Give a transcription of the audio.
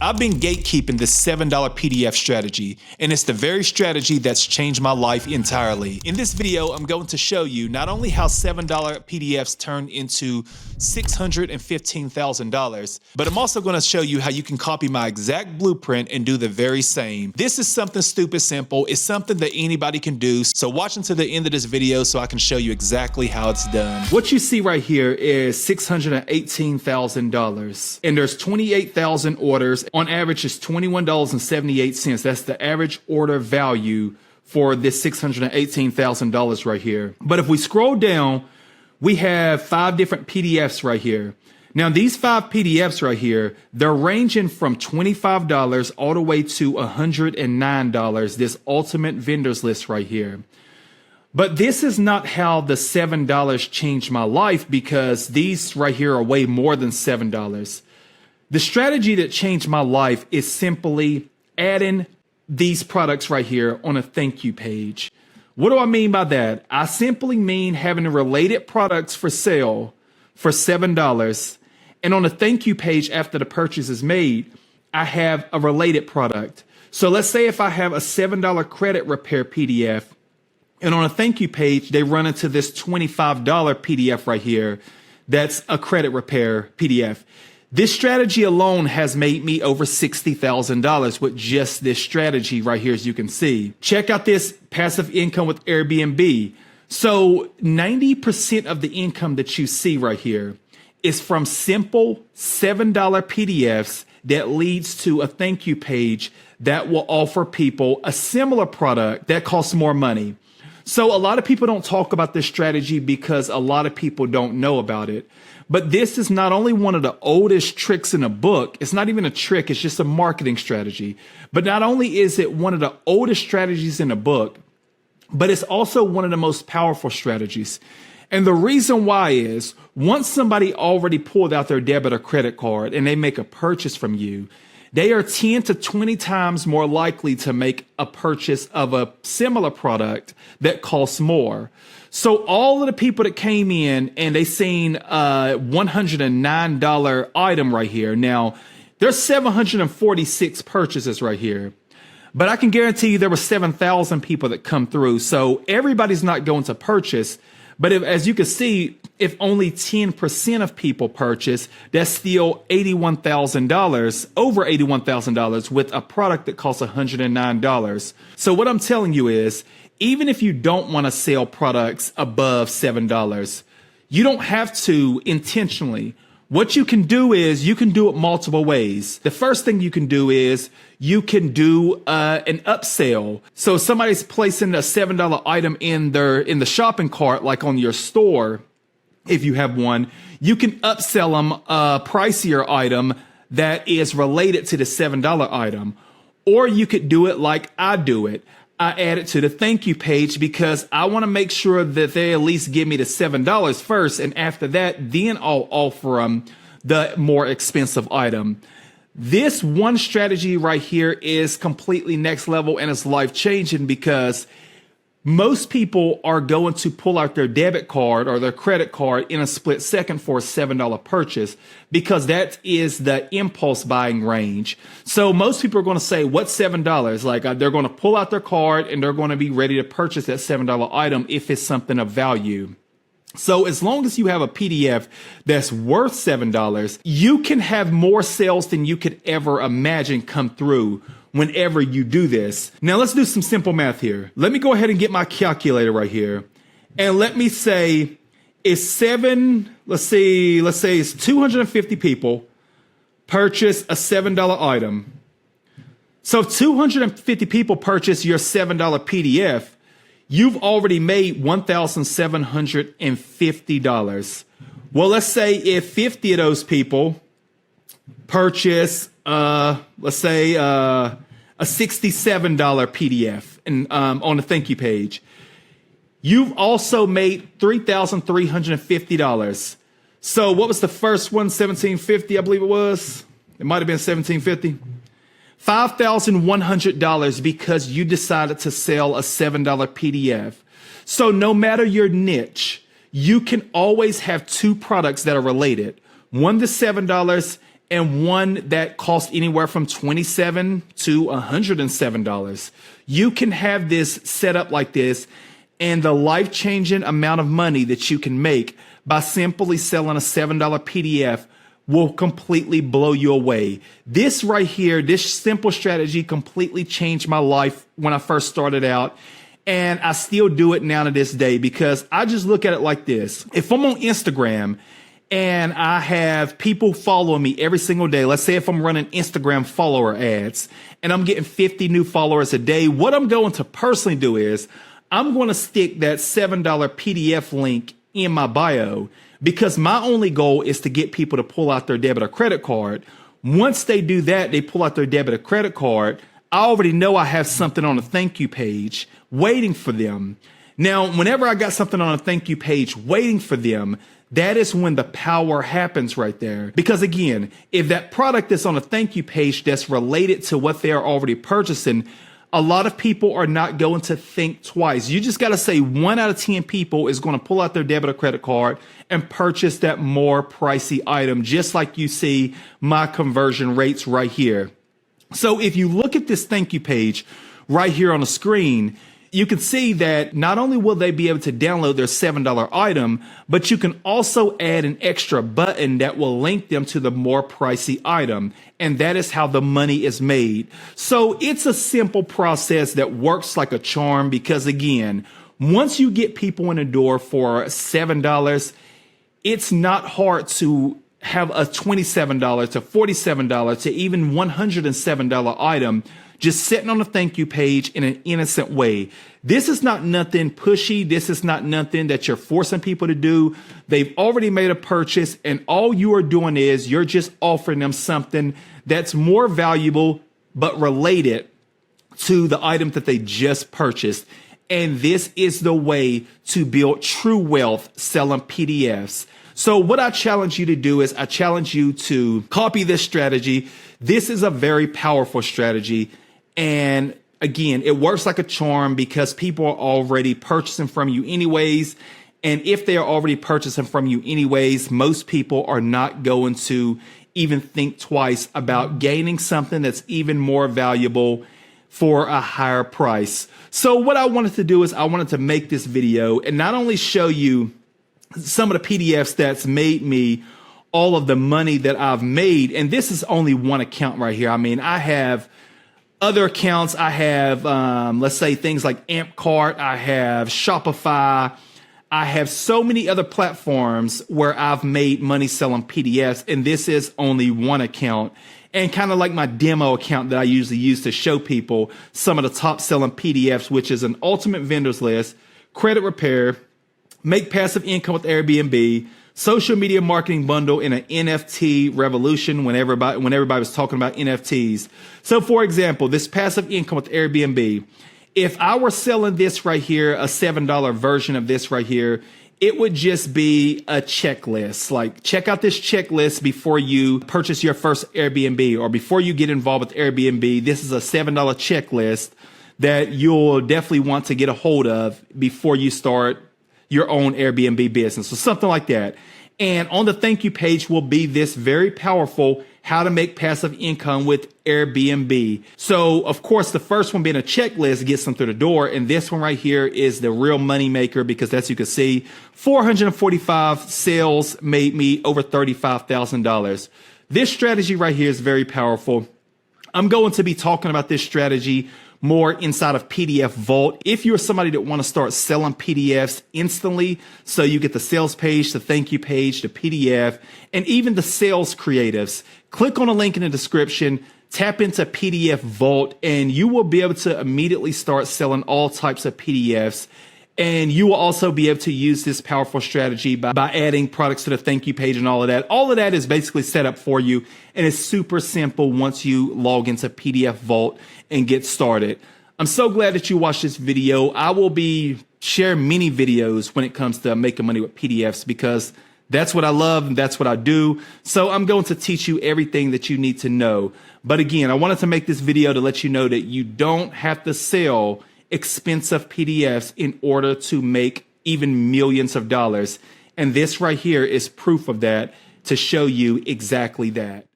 I've been gatekeeping this $7 PDF strategy, and it's the very strategy that's changed my life entirely. In this video, I'm going to show you not only how $7 PDFs turn into $615,000, but I'm also going to show you how you can copy my exact blueprint and do the very same. This is something stupid simple. It's something that anybody can do. So watch until the end of this video so I can show you exactly how it's done. What you see right here is $618,000, and there's 28,000 orders. On average, it's $21.78. That's the average order value for this $618,000 right here. But if we scroll down, we have 5 different PDFs right here. Now, these 5 PDFs right here, they're ranging from $25 all the way to $109, this ultimate vendors list right here. But this is not how the $7 changed my life, because these right here are way more than $7. The strategy that changed my life is simply adding these products right here on a thank you page. What do I mean by that? I simply mean having related products for sale for $7. And on a thank you page after the purchase is made, I have a related product. So let's say if I have a $7 credit repair PDF, and on a thank you page, they run into this $25 PDF right here. That's a credit repair PDF. This strategy alone has made me over $60,000 with just this strategy right here, as you can see. Check out this passive income with Airbnb. So 90% of the income that you see right here is from simple $7 PDFs that leads to a thank you page that will offer people a similar product that costs more money. So a lot of people don't talk about this strategy because a lot of people don't know about it. But this is not only one of the oldest tricks in a book, it's not even a trick, it's just a marketing strategy. But not only is it one of the oldest strategies in a book, but it's also one of the most powerful strategies. And the reason why is, once somebody already pulled out their debit or credit card and they make a purchase from you, they are 10 to 20 times more likely to make a purchase of a similar product that costs more. So all of the people that came in and they seen a $109 item right here. Now, there's 746 purchases right here. But I can guarantee you there were 7,000 people that come through. So everybody's not going to purchase. But as you can see, if only 10% of people purchase, that's still $81,000, over $81,000 with a product that costs $109. So what I'm telling you is, even if you don't want to sell products above $7, you don't have to intentionally. What you can do is you can do it multiple ways. The first thing you can do is you can do an upsell. So if somebody's placing a $7 item in the shopping cart, like on your store, if you have one, you can upsell them a pricier item that is related to the $7 item. Or you could do it like I do it. I add it to the thank you page because I want to make sure that they at least give me the $7 first. And after that, then I'll offer them the more expensive item. This one strategy right here is completely next level, and it's life changing because most people are going to pull out their debit card or their credit card in a split second for a $7 purchase, because that is the impulse buying range. So most people are going to say, what's $7? Like they're going to pull out their card and they're going to be ready to purchase that $7 item if it's something of value. So as long as you have a PDF that's worth $7, you can have more sales than you could ever imagine come through whenever you do this. Now let's do some simple math here. Let me go ahead and get my calculator right here. And let me say it's let's say it's 250 people purchase a $7 item. So if 250 people purchase your $7 PDF, you've already made $1,750. Well, let's say if 50 of those people purchase, let's say, a $67 PDF and on the thank you page, you've also made $3,350. So what was the first one? $1,750, I believe it was. It might have been $1,750. $5,100 because you decided to sell a $7 PDF. So no matter your niche, you can always have 2 products that are related. One to $7 and one that costs anywhere from $27 to $107. You can have this set up like this, and the life-changing amount of money that you can make by simply selling a $7 PDF will completely blow you away. This right here, this simple strategy completely changed my life when I first started out. And I still do it now to this day, because I just look at it like this. If I'm on Instagram and I have people following me every single day, let's say if I'm running Instagram follower ads and I'm getting 50 new followers a day, what I'm going to personally do is I'm going to stick that $7 PDF link in my bio, because my only goal is to get people to pull out their debit or credit card. Once they do that, they pull out their debit or credit card, I already know I have something on a thank you page waiting for them. Now, whenever I got something on a thank you page waiting for them, that is when the power happens right there. Because again, if that product is on a thank you page that's related to what they are already purchasing, a lot of people are not going to think twice. You just got to say 1 out of 10 people is going to pull out their debit or credit card and purchase that more pricey item, just like you see my conversion rates right here. So if you look at this thank you page right here on the screen, you can see that not only will they be able to download their $7 item, but you can also add an extra button that will link them to the more pricey item. And that is how the money is made. So it's a simple process that works like a charm, because again, once you get people in the door for $7, it's not hard to have a $27 to $47 to even $107 item just sitting on a thank you page in an innocent way. This is not nothing pushy. This is not nothing that you're forcing people to do. They've already made a purchase, and all you are doing is you're just offering them something that's more valuable but related to the item that they just purchased. And this is the way to build true wealth selling PDFs. So what I challenge you to do is I challenge you to copy this strategy. This is a very powerful strategy. And again, it works like a charm because people are already purchasing from you anyways. And if they are already purchasing from you anyways, most people are not going to even think twice about gaining something that's even more valuable for a higher price. So what I wanted to do is I wanted to make this video and not only show you some of the PDFs that's made me all of the money that I've made. And this is only one account right here. I mean, I have other accounts. I have, let's say things like AmpCart. I have Shopify. I have so many other platforms where I've made money selling PDFs. And this is only one account, and kind of like my demo account that I usually use to show people some of the top selling PDFs, which is an ultimate vendors list, credit repair, make passive income with Airbnb, social media marketing bundle, and an NFT revolution when everybody was talking about NFTs. So for example, this passive income with Airbnb, if I were selling this right here, a $7 version of this right here, it would just be a checklist. Like, check out this checklist before you purchase your first Airbnb or before you get involved with Airbnb. This is a $7 checklist that you'll definitely want to get a hold of before you start your own Airbnb business or something like that. And on the thank you page will be this very powerful how to make passive income with Airbnb. So of course, the first one being a checklist gets them through the door. And this one right here is the real money maker, because as you can see, 445 sales made me over $35,000. This strategy right here is very powerful. I'm going to be talking about this strategy more inside of PDF Vault. If you're somebody that want to start selling PDFs instantly, so you get the sales page, the thank you page, the PDF, and even the sales creatives, click on a link in the description, tap into PDF Vault, and you will be able to immediately start selling all types of PDFs. And you will also be able to use this powerful strategy by adding products to the thank you page and all of that. All of that is basically set up for you, and it's super simple once you log into PDF Vault and get started. I'm so glad that you watched this video. I will be sharing many videos when it comes to making money with PDFs, because that's what I love and that's what I do. So I'm going to teach you everything that you need to know. But again, I wanted to make this video to let you know that you don't have to sell expensive PDFs in order to make even millions of dollars. And this right here is proof of that, to show you exactly that.